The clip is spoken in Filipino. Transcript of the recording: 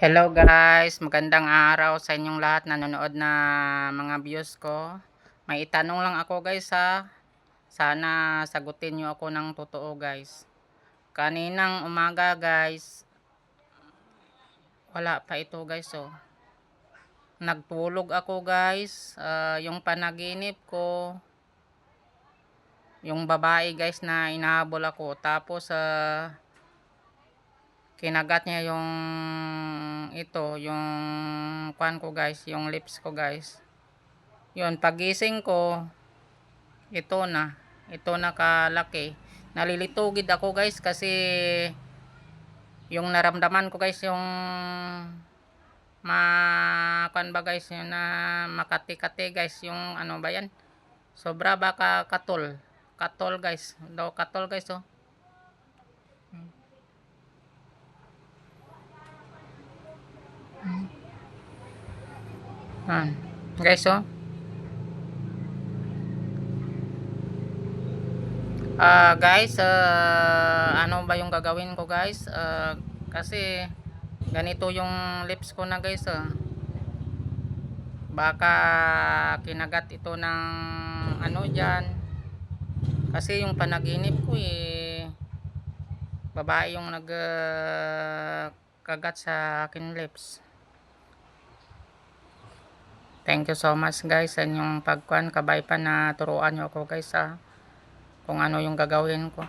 Hello guys, magandang araw sa inyong lahat na nanonood na mga views ko. May itanong lang ako guys ha. Sana sagutin nyo ako ng totoo guys. Kaninang umaga guys, wala pa ito guys oh. Nagtulog ako guys, yung panaginip ko, yung babae guys na inahabol ako. Tapos kinagat niya yung yung kwan ko guys, yung lips ko guys. Yun, pagising ko, ito na kalaki. Nalilitugid ako guys kasi yung naramdaman ko guys yung kwan ba guys, yung na makati-kati guys, yung ano ba yan? Sobra baka katol. Katol guys. Daw katol guys oh. Guys oh. Guys, ano ba yung gagawin ko guys? Kasi ganito yung lips ko na guys baka kinagat ito ng ano dyan, kasi yung panaginip ko babae yung kagat sa akin lips. Thank you so much guys sa inyong pagkuhan, kabay pa na turuan nyo ako guys kung ano yung gagawin ko.